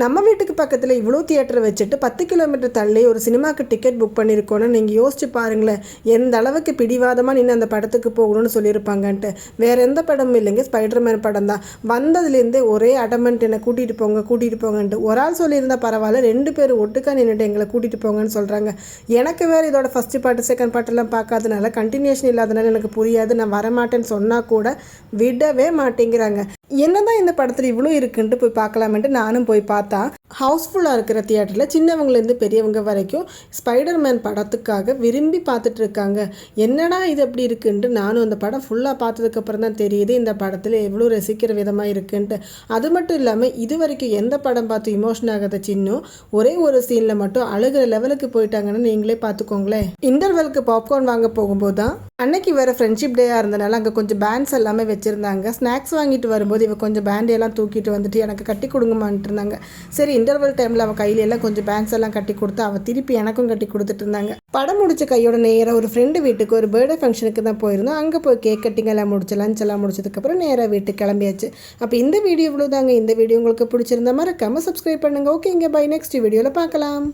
நம்ம வீட்டுக்கு பக்கத்தில் இவ்வளோ தியேட்டர் வச்சுட்டு 10 கிலோமீட்டர் தள்ளி ஒரு சினிமாவுக்கு டிக்கெட் புக் பண்ணியிருக்கோன்னு நீங்கள் யோசிச்சு பாருங்களேன். எந்த அளவுக்கு பிடிவாதமாக நின்று அந்த படத்துக்கு போகணும்னு சொல்லியிருப்பாங்கன்ட்டு. வேறு எந்த படமும் இல்லைங்க, ஸ்பைடர்மேன் படம் தான். வந்ததுலேருந்தே ஒரே அடமெண்ட் என்னை கூட்டிகிட்டு போங்கன்ட்டு. ஒரு ஆள் சொல்லியிருந்தால் பரவாயில்ல, 2 பேர் ஒட்டுக்கா நின்றுட்டு எங்களை கூட்டிகிட்டு போங்கன்னு சொல்கிறாங்க. எனக்கு வேறு இதோட ஃபஸ்ட்டு பாட்டு செகண்ட் பாட்டெல்லாம் பார்க்காதனால, கண்டினியூஷன் இல்லாதனால எனக்கு புரியாது. நான் வரமாட்டேன்னு சொன்னால் கூட விடவே மாட்டேங்கிறாங்க. என்னதான் இந்த படத்தில் இவ்வளோ இருக்குன்ட்டு போய் பார்க்கலாமென்ட்டு நானும் போய் பார்த்தா, ஹவுஸ்ஃபுல்லாக இருக்கிற தியேட்டரில் சின்னவங்கலேருந்து பெரியவங்க வரைக்கும் ஸ்பைடர்மேன் படத்துக்காக விரும்பி பார்த்துட்டு இருக்காங்க. என்னடா இது எப்படி இருக்குன்ட்டு நானும் அந்த படம் ஃபுல்லாக பார்த்ததுக்கப்புறம் தான் தெரியுது இந்த படத்தில் எவ்வளோ ரசிக்கிற விதமாக இருக்குன்ட்டு. அது மட்டும் இல்லாமல் இது வரைக்கும் எந்த படம் பார்த்து இமோஷன் ஆகாத சின்னும் ஒரே ஒரு சீனில் மட்டும் அழுகிற லெவலுக்கு போயிட்டாங்கன்னு நீங்களே பார்த்துக்கோங்களேன். இன்டர்வெலுக்கு பாப்கார்ன் வாங்க போகும்போது தான் அன்னைக்கு வேறு ஃப்ரெண்ட்ஷிப் டேயாக இருந்தனால அங்கே கொஞ்சம் பேண்ட்ஸ் எல்லாமே வச்சுருந்தாங்க. ஸ்நாக்ஸ் வாங்கிட்டு வரும்போது இவ கொஞ்சம் பேண்டையெல்லாம் தூக்கிட்டு வந்துட்டு எனக்கு கட்டி கொடுங்கமான்ட்டு இருந்தாங்க. சரி, இன்டர்வல் டைமில் அவள் கையிலெல்லாம் கொஞ்சம் பேண்ட்ஸ் எல்லாம் கட்டி கொடுத்து அவள் திருப்பி எனக்கும் கட்டி கொடுத்துட்டு இருந்தாங்க. படம் முடிச்ச கையோட நேராக ஒரு ஃப்ரெண்டு வீட்டுக்கு ஒரு பர்த்டே ஃபங்க்ஷனுக்கு தான் போயிருந்தோம். அங்கே போய் கேக் கட்டிங் எல்லாம் முடிச்சு லஞ்ச் எல்லாம் முடிச்சதுக்கப்புறம் நேராக வீட்டுக்கு கிளம்பியாச்சு. அப்போ இந்த வீடியோ இவ்வளோ தாங்க. இந்த வீடியோ உங்களுக்கு பிடிச்சிருந்தா மறக்காமல் சப்ஸ்கிரைப் பண்ணுங்கள். ஓகேங்க, பை. நெக்ஸ்ட் வீடியோவில் பார்க்கலாம்.